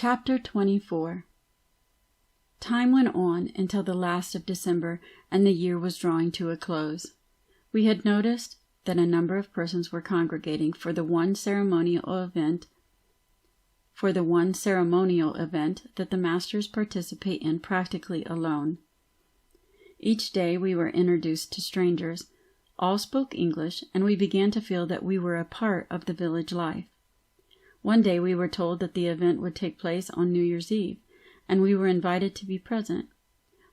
Chapter 24. Time went on until the last of December, and the year was drawing to a close. We had noticed that a number of persons were congregating for the one ceremonial event that the masters participate in practically alone. Each day we were introduced to strangers. All spoke English, and we began to feel that we were a part of the village life. One day we were told that the event would take place on New Year's Eve, and we were invited to be present.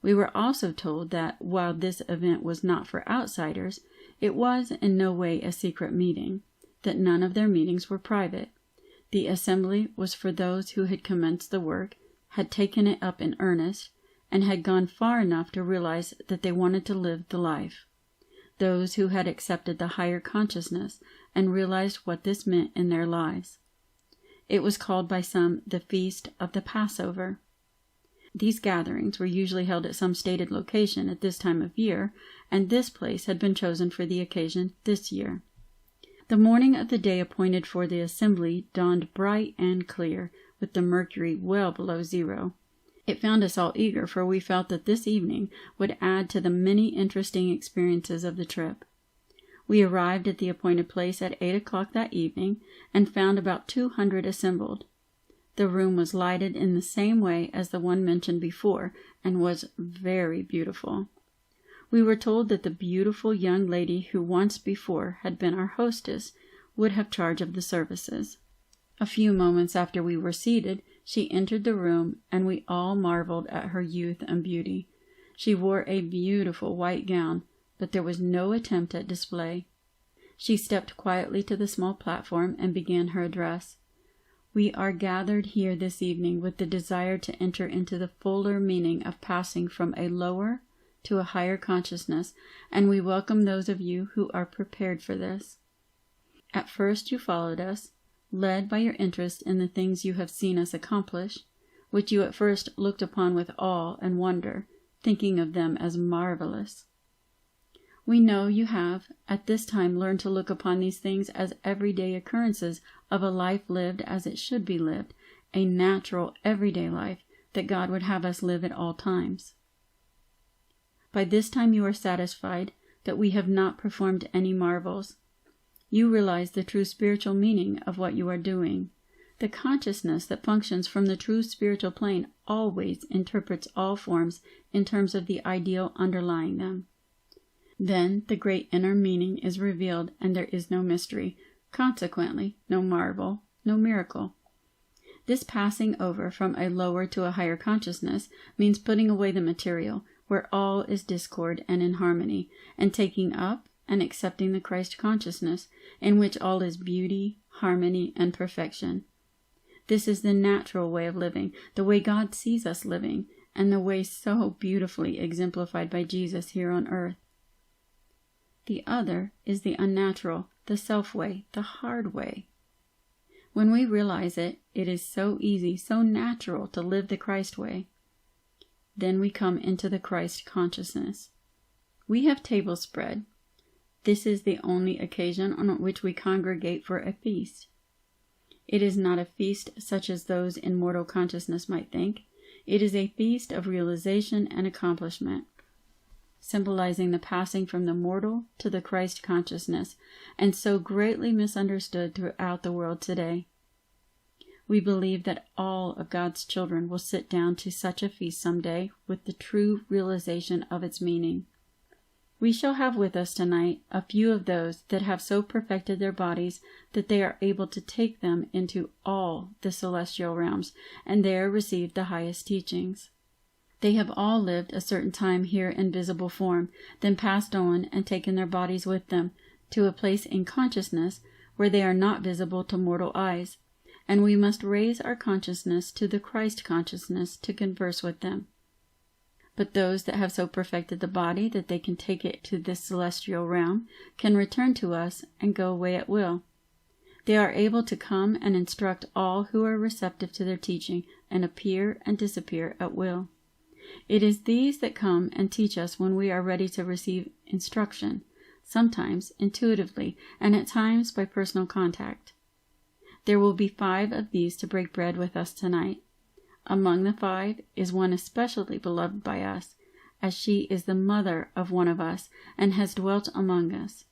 We were also told that, while this event was not for outsiders, it was in no way a secret meeting, that none of their meetings were private. The assembly was for those who had commenced the work, had taken it up in earnest, and had gone far enough to realize that they wanted to live the life. Those who had accepted the higher consciousness and realized what this meant in their lives. It was called by some the Feast of the Passover. These gatherings were usually held at some stated location at this time of year, and this place had been chosen for the occasion this year. The morning of the day appointed for the assembly dawned bright and clear, with the mercury well below zero. It found us all eager, for we felt that this evening would add to the many interesting experiences of the trip. We arrived at the appointed place at 8 o'clock that evening, and found about 200 assembled. The room was lighted in the same way as the one mentioned before, and was very beautiful. We were told that the beautiful young lady who once before had been our hostess would have charge of the services. A few moments after we were seated, she entered the room, and we all marveled at her youth and beauty. She wore a beautiful white gown, but there was no attempt at display. She stepped quietly to the small platform and began her address. We are gathered here this evening with the desire to enter into the fuller meaning of passing from a lower to a higher consciousness, and we welcome those of you who are prepared for this. At first you followed us, led by your interest in the things you have seen us accomplish, which you at first looked upon with awe and wonder, thinking of them as marvelous. We know you have, at this time, learned to look upon these things as everyday occurrences of a life lived as it should be lived, a natural, everyday life that God would have us live at all times. By this time you are satisfied that we have not performed any marvels. You realize the true spiritual meaning of what you are doing. The consciousness that functions from the true spiritual plane always interprets all forms in terms of the ideal underlying them. Then the great inner meaning is revealed, and there is no mystery, consequently no marvel, no miracle. This passing over from a lower to a higher consciousness means putting away the material, where all is discord and inharmony, and taking up and accepting the Christ consciousness, in which all is beauty, harmony, and perfection. This is the natural way of living, the way God sees us living, and the way so beautifully exemplified by Jesus here on earth. The other is the unnatural, the self-way, the hard way. When we realize it, it is so easy, so natural to live the Christ way. Then we come into the Christ consciousness. We have tables spread. This is the only occasion on which we congregate for a feast. It is not a feast such as those in mortal consciousness might think. It is a feast of realization and accomplishment, symbolizing the passing from the mortal to the Christ consciousness, and so greatly misunderstood throughout the world today. We believe that all of God's children will sit down to such a feast someday with the true realization of its meaning. We shall have with us tonight a few of those that have so perfected their bodies that they are able to take them into all the celestial realms, and there receive the highest teachings. They have all lived a certain time here in visible form, then passed on and taken their bodies with them to a place in consciousness where they are not visible to mortal eyes, and we must raise our consciousness to the Christ consciousness to converse with them. But those that have so perfected the body that they can take it to this celestial realm can return to us and go away at will. They are able to come and instruct all who are receptive to their teaching, and appear and disappear at will. It is these that come and teach us when we are ready to receive instruction, sometimes intuitively, and at times by personal contact. There will be 5 of these to break bread with us tonight. Among the 5 is one especially beloved by us, as she is the mother of one of us and has dwelt among us.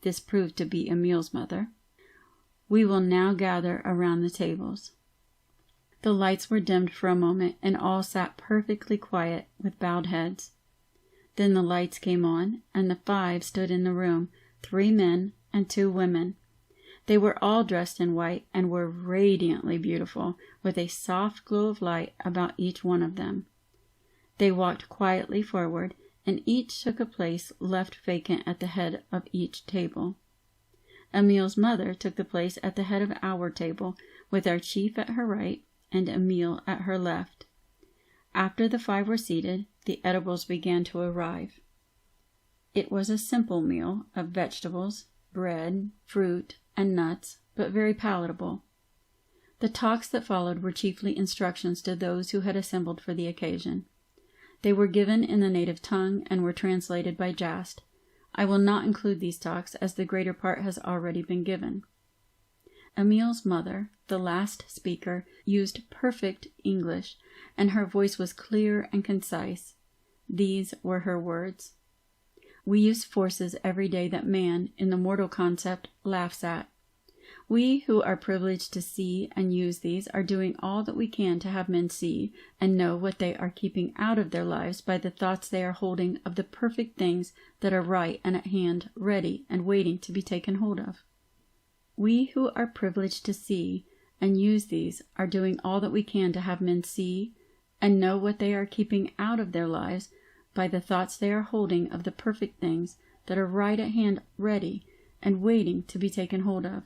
This proved to be Emil's mother. We will now gather around the tables. The lights were dimmed for a moment, and all sat perfectly quiet with bowed heads. Then the lights came on, and the 5 stood in the room, 3 men and 2 women. They were all dressed in white and were radiantly beautiful, with a soft glow of light about each one of them. They walked quietly forward, and each took a place left vacant at the head of each table. Emil's mother took the place at the head of our table, with our chief at her right and Emil at her left. After the 5 were seated, the edibles began to arrive. It was a simple meal of vegetables, bread, fruit, and nuts, but very palatable. The talks that followed were chiefly instructions to those who had assembled for the occasion. They were given in the native tongue and were translated by Jast. I will not include these talks, as the greater part has already been given. Emil's mother, the last speaker, used perfect English, and her voice was clear and concise. These were her words. We use forces every day that man, in the mortal concept, laughs at. We who are privileged to see and use these are doing all that we can to have men see and know what they are keeping out of their lives by the thoughts they are holding of the perfect things that are right and at hand, ready and waiting to be taken hold of. We who are privileged to see and use these are doing all that we can to have men see and know what they are keeping out of their lives by the thoughts they are holding of the perfect things that are right at hand, ready and waiting to be taken hold of.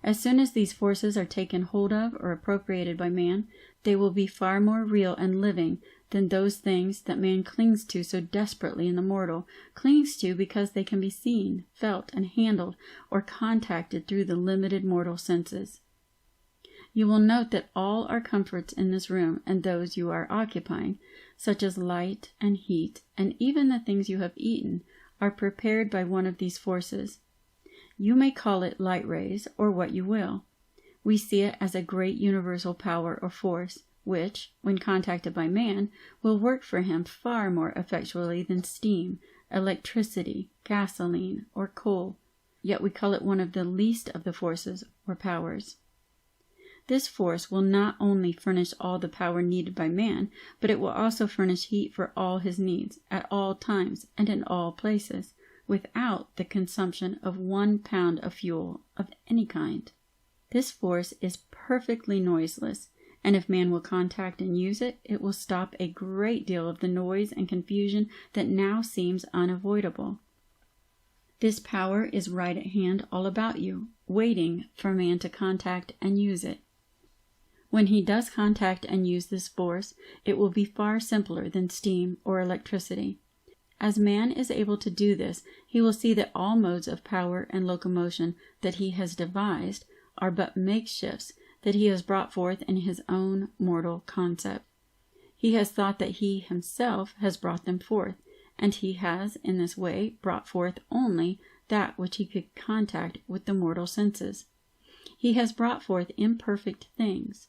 As soon as these forces are taken hold of or appropriated by man, they will be far more real and living than those things that man clings to so desperately in the mortal, clings to because they can be seen, felt, and handled or contacted through the limited mortal senses. You will note that all our comforts in this room and those you are occupying, such as light and heat, and even the things you have eaten, are prepared by one of these forces. You may call it light rays, or what you will. We see it as a great universal power or force, which, when contacted by man, will work for him far more effectually than steam, electricity, gasoline, or coal, yet we call it one of the least of the forces or powers. This force will not only furnish all the power needed by man, but it will also furnish heat for all his needs, at all times and in all places, without the consumption of 1 pound of fuel of any kind. This force is perfectly noiseless, and if man will contact and use it, it will stop a great deal of the noise and confusion that now seems unavoidable. This power is right at hand all about you, waiting for man to contact and use it. When he does contact and use this force, it will be far simpler than steam or electricity. As man is able to do this, he will see that all modes of power and locomotion that he has devised are but makeshifts that he has brought forth in his own mortal concept. He has thought that he himself has brought them forth, and he has in this way brought forth only that which he could contact with the mortal senses. He has brought forth imperfect things.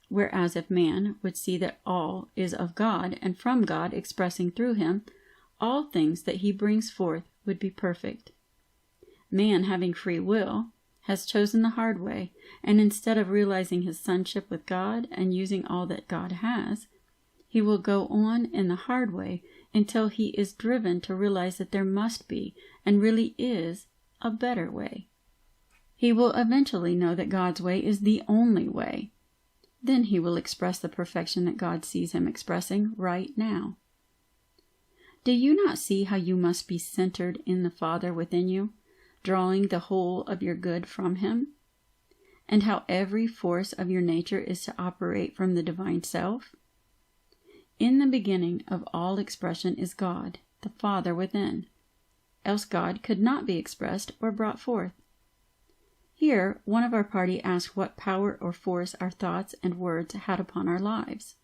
Whereas if man would see that all is of God and from God expressing through him, all things that he brings forth would be perfect. Man, having free will, has chosen the hard way, and instead of realizing his sonship with God and using all that God has, he will go on in the hard way until he is driven to realize that there must be, and really is, a better way. He will eventually know that God's way is the only way. Then he will express the perfection that God sees him expressing right now. Do you not see how you must be centered in the Father within you, drawing the whole of your good from him? And how every force of your nature is to operate from the divine self? In the beginning of all expression is God, the Father within. Else God could not be expressed or brought forth. Here, one of our party asked what power or force our thoughts and words had upon our lives.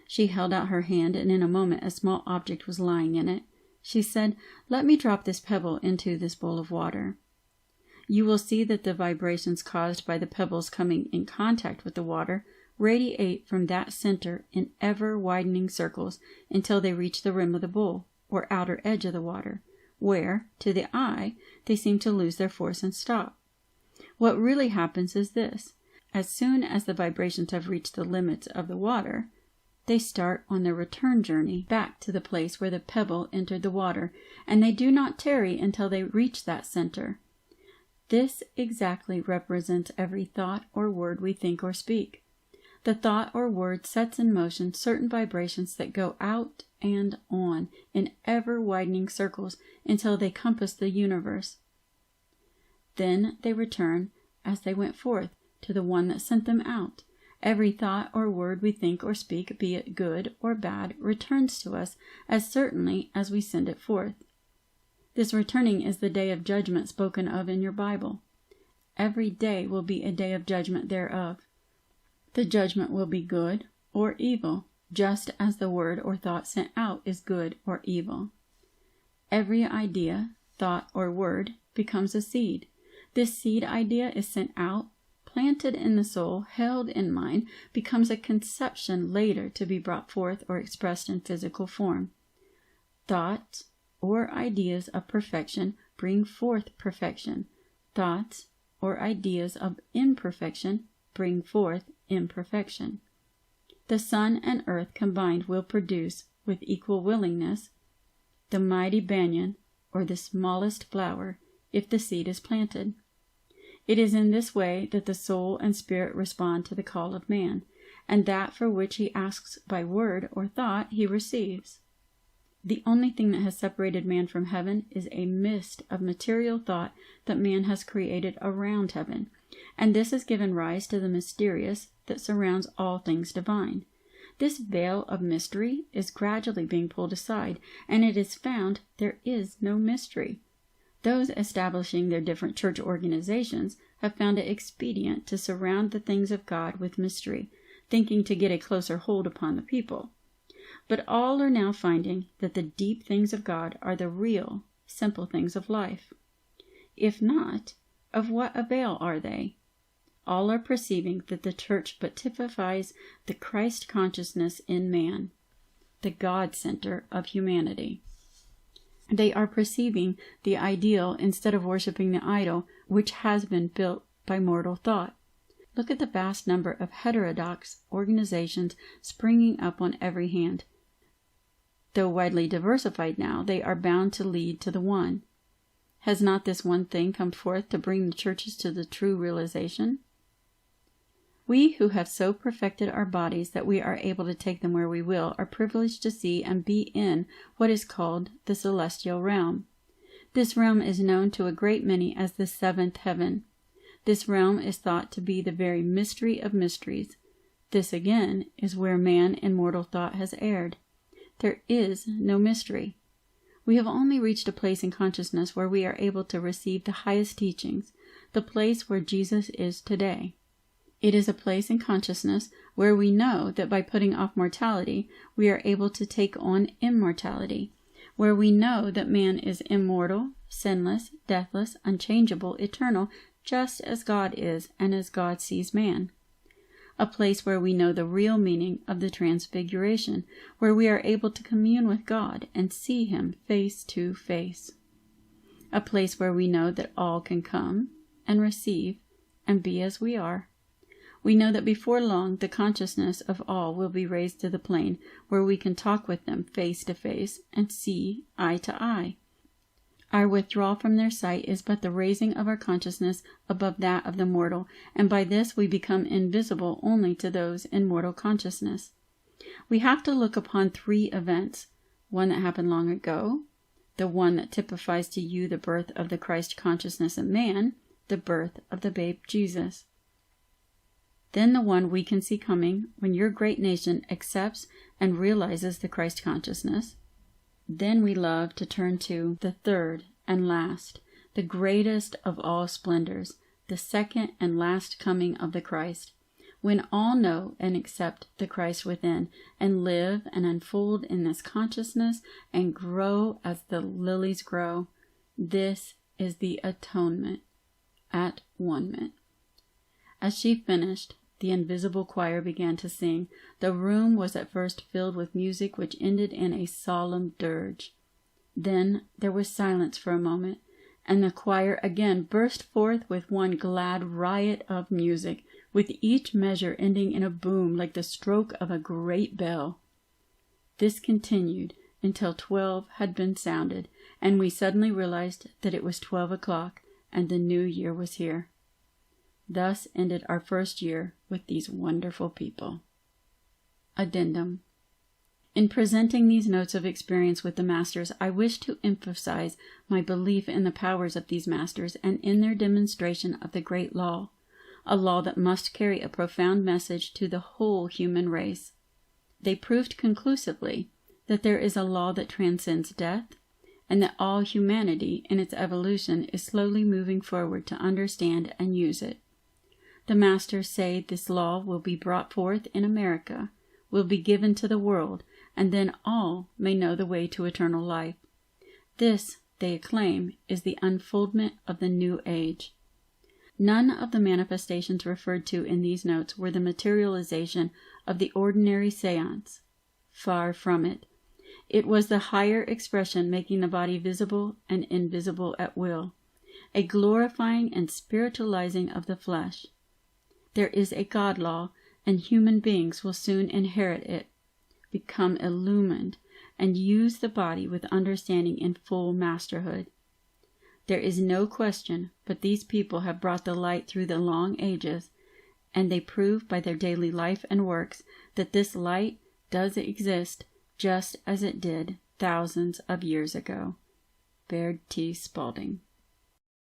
She held out her hand, and in a moment a small object was lying in it. She said, "Let me drop this pebble into this bowl of water." You will see that the vibrations caused by the pebbles coming in contact with the water radiate from that center in ever-widening circles until they reach the rim of the bowl, or outer edge of the water, where, to the eye, they seem to lose their force and stop. What really happens is this. As soon as the vibrations have reached the limits of the water, they start on their return journey back to the place where the pebble entered the water, and they do not tarry until they reach that center. This exactly represents every thought or word we think or speak. The thought or word sets in motion certain vibrations that go out and on in ever-widening circles until they compass the universe. Then they return, as they went forth, to the one that sent them out. Every thought or word we think or speak, be it good or bad, returns to us as certainly as we send it forth. This returning is the day of judgment spoken of in your Bible. Every day will be a day of judgment thereof. The judgment will be good or evil, just as the word or thought sent out is good or evil. Every idea, thought, or word becomes a seed. This seed idea is sent out, planted in the soul, held in mind, becomes a conception later to be brought forth or expressed in physical form. Thoughts or ideas of perfection bring forth perfection. Thoughts or ideas of imperfection bring forth imperfection. The sun and earth combined will produce, with equal willingness, the mighty banyan or the smallest flower if the seed is planted. It is in this way that the soul and spirit respond to the call of man, and that for which he asks by word or thought he receives. The only thing that has separated man from heaven is a mist of material thought that man has created around heaven, and this has given rise to the mysterious that surrounds all things divine. This veil of mystery is gradually being pulled aside, and it is found there is no mystery. Those establishing their different church organizations have found it expedient to surround the things of God with mystery, thinking to get a closer hold upon the people. But all are now finding that the deep things of God are the real, simple things of life. If not, of what avail are they? All are perceiving that the church but typifies the Christ consciousness in man, the God center of humanity. They are perceiving the ideal instead of worshiping the idol which has been built by mortal thought. Look at the vast number of heterodox organizations springing up on every hand. Though widely diversified now, they are bound to lead to the one. Has not this one thing come forth to bring the churches to the true realization? We who have so perfected our bodies that we are able to take them where we will are privileged to see and be in what is called the celestial realm. This realm is known to a great many as the seventh heaven. This realm is thought to be the very mystery of mysteries. This again is where man in mortal thought has erred. There is no mystery. We have only reached a place in consciousness where we are able to receive the highest teachings, the place where Jesus is today. It is a place in consciousness where we know that by putting off mortality, we are able to take on immortality, where we know that man is immortal, sinless, deathless, unchangeable, eternal, just as God is and as God sees man. A place where we know the real meaning of the transfiguration, where we are able to commune with God and see Him face to face. A place where we know that all can come and receive and be as we are. We know that before long the consciousness of all will be raised to the plane where we can talk with them face to face and see eye to eye. Our withdrawal from their sight is but the raising of our consciousness above that of the mortal, and by this we become invisible only to those in mortal consciousness. We have to look upon three events, one that happened long ago, the one that typifies to you the birth of the Christ consciousness in man, the birth of the babe Jesus. Then the one we can see coming when your great nation accepts and realizes the Christ consciousness. Then we love to turn to the third and last, the greatest of all splendors, the second and last coming of the Christ, when all know and accept the Christ within, and live and unfold in this consciousness and grow as the lilies grow. This is the atonement, at one-ment. As she finished, the invisible choir began to sing. The room was at first filled with music which ended in a solemn dirge. Then there was silence for a moment, and the choir again burst forth with one glad riot of music, with each measure ending in a boom like the stroke of a great bell. This continued until 12 had been sounded, and we suddenly realized that it was 12 o'clock, and the new year was here. Thus ended our first year with these wonderful people. Addendum. In presenting these notes of experience with the Masters, I wish to emphasize my belief in the powers of these Masters and in their demonstration of the great law, a law that must carry a profound message to the whole human race. They proved conclusively that there is a law that transcends death, and that all humanity in its evolution is slowly moving forward to understand and use it. The Masters say this law will be brought forth in America, will be given to the world, and then all may know the way to eternal life. This, they acclaim, is the unfoldment of the new age. None of the manifestations referred to in these notes were the materialization of the ordinary seance. Far from it. It was the higher expression making the body visible and invisible at will, a glorifying and spiritualizing of the flesh. There is a God law, and human beings will soon inherit it, become illumined, and use the body with understanding in full masterhood. There is no question but these people have brought the light through the long ages, and they prove by their daily life and works that this light does exist just as it did thousands of years ago. Baird T. Spalding.